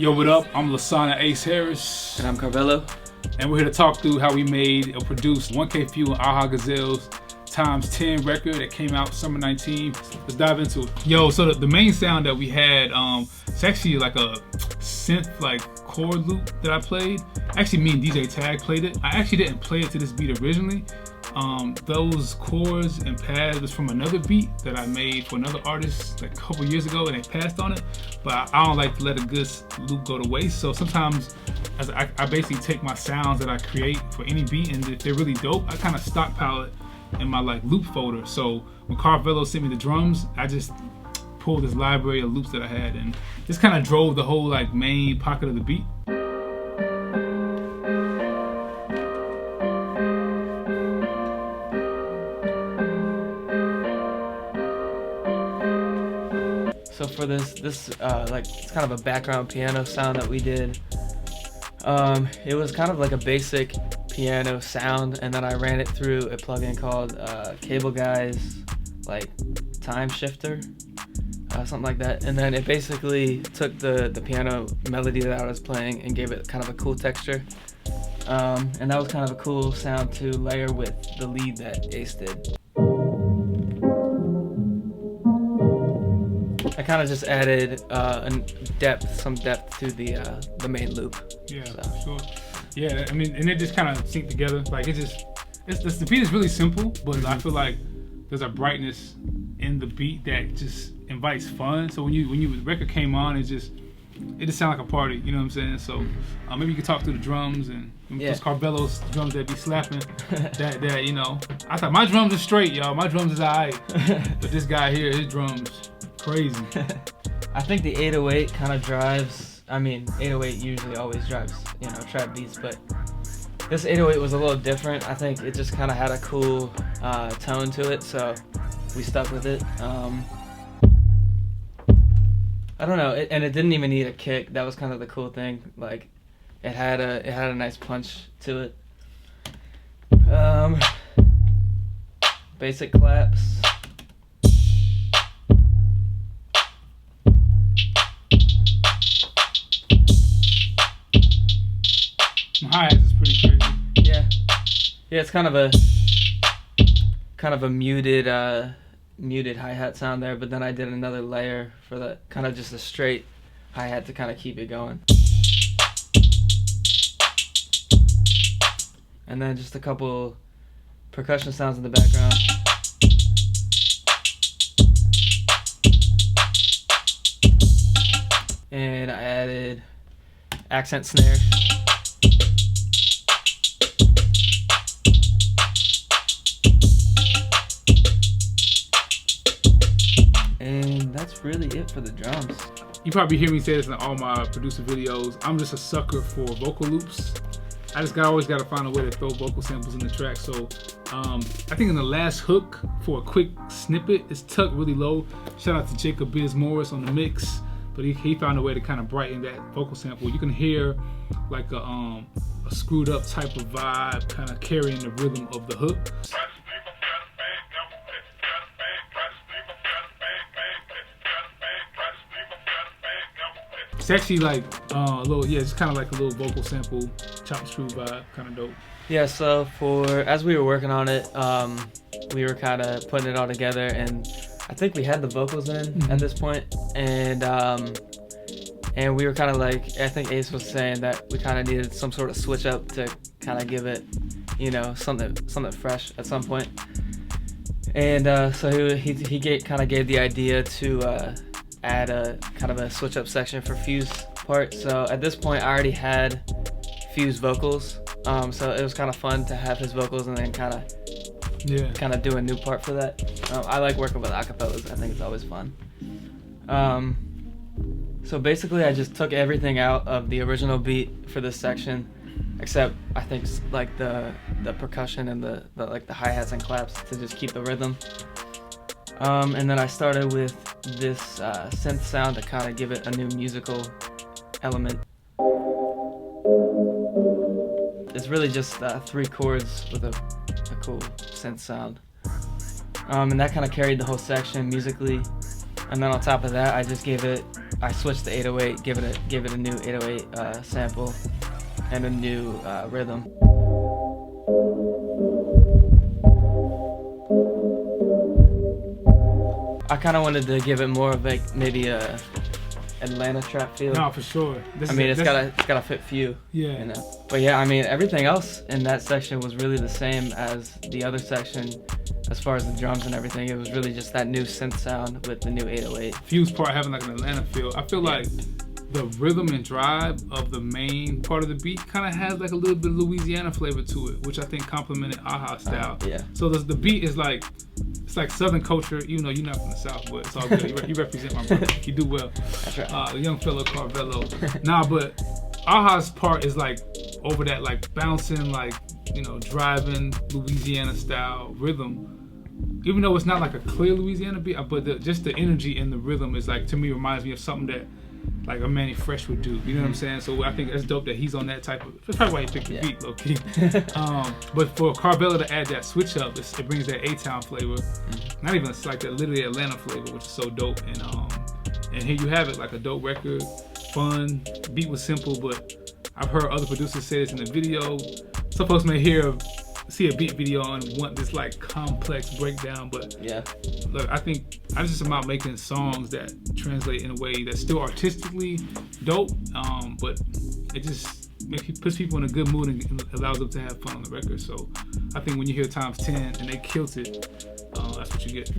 Yo, what up? I'm Lasana Ace Harris. And I'm Carvello. And we're here to talk through how we made or produced 1KPHEW and Aha Gazelle's ×10 record that came out summer 19. Let's dive into it. Yo, so the main sound that we had, it's actually like a synth like chord loop that I played. Actually, me and DJ Tag played it. I actually didn't play it to this beat originally. Those chords and pads was from another beat that I made for another artist like a couple years ago, and they passed on it. But I don't like to let a good loop go to waste. So sometimes I basically take my sounds that I create for any beat, and if they're really dope, I kind of stockpile it in my like loop folder. So when Carvello sent me the drums, I just pulled this library of loops that I had, and this kind of drove the whole like main pocket of the beat. So for this like it's kind of a background piano sound that we did. It was kind of like a basic piano sound, and then I ran it through a plugin called Cable Guy's like time shifter, something like that. And then it basically took the piano melody that I was playing and gave it kind of a cool texture. And that was kind of a cool sound to layer with the lead that Ace did. I kind of just added some depth to the main loop. Yeah, so. Sure. Yeah, I mean, and it just kind of synced together. Like the beat is really simple, but I feel like there's a brightness in the beat that just invites fun. So when the record came on, it just sounded like a party. You know what I'm saying? So maybe you could talk through the drums and those Carvello's drums that be slapping. that you know, I thought my drums are straight, y'all. My drums is alright, but this guy here, his drums crazy. I think the 808 kind of drives. I mean, 808 usually always drives, you know, trap beats, but this 808 was a little different. I think it just kind of had a cool tone to it, so we stuck with it. I don't know, and it didn't even need a kick. That was kind of the cool thing. Like, it had a nice punch to it. Basic claps. Hi-hats is pretty crazy. Yeah, it's kind of a muted hi-hat sound there, but then I did another layer for the kind of just a straight hi-hat to kind of keep it going. And then just a couple percussion sounds in the background. And I added accent snare. And that's really it for the drums. You probably hear me say this in all my producer videos. I'm just a sucker for vocal loops. I just always got to find a way to throw vocal samples in the track. So I think in the last hook for a quick snippet, it's tucked really low. Shout out to Jacob Biz Morris on the mix, but he found a way to kind of brighten that vocal sample. You can hear like a screwed up type of vibe kind of carrying the rhythm of the hook. It's actually like a little, it's kind of like a little vocal sample, chop screw vibe, kind of dope. Yeah, so as we were working on it, we were kind of putting it all together, and I think we had the vocals in at this point, and we were kind of like, I think Ace was saying that we kind of needed some sort of switch up to kind of give it, you know, something fresh at some point. And so he kind of gave the idea to add a kind of a switch up section for Few's part. So at this point I already had Few's vocals, so it was kind of fun to have his vocals and then kind of do a new part for that. I like working with acapellas. I think it's always fun. So basically I just took everything out of the original beat for this section, except I think like the percussion and the hi-hats and claps to just keep the rhythm. And then I started with this synth sound to kind of give it a new musical element. It's really just 3 chords with a cool synth sound. And that kind of carried the whole section musically. And then on top of that, I just gave it I switched the 808, give it a new 808 sample and a new rhythm. I kind of wanted to give it more of like maybe a Atlanta trap feel. No, for sure. I mean, it's gotta fit few. Yeah. You know? But yeah, I mean, everything else in that section was really the same as the other section. As far as the drums and everything, it was really just that new synth sound with the new 808. Fuse part having like an Atlanta feel. I feel like the rhythm and drive of the main part of the beat kind of has like a little bit of Louisiana flavor to it, which I think complemented Aha style. Yeah. So the beat is like, it's like Southern culture. You know, you're not from the South, but it's all good. You represent my brother. You do well. That's right. The young fellow Carvello. Nah, but Aha's part is like over that like bouncing, like, you know, driving Louisiana style rhythm. Even though it's not like a clear Louisiana beat, but just the energy in the rhythm is like, to me, reminds me of something that like a Manny Fresh would do. You know what I'm saying? So I think it's dope that he's on that type of. That's probably why he picked the beat, low key. But for Carvello to add that switch up, it brings that A-Town flavor. Not even, it's like that literally Atlanta flavor, which is so dope. And here you have it, like a dope record, fun. Beat was simple, but I've heard other producers say this in the video. Some folks may see a beat video and want this like complex breakdown, but yeah, look, I think I'm just about making songs that translate in a way that's still artistically dope, but it just puts people in a good mood and allows them to have fun on the record. So I think when you hear times 10 and they killed it, that's what you get.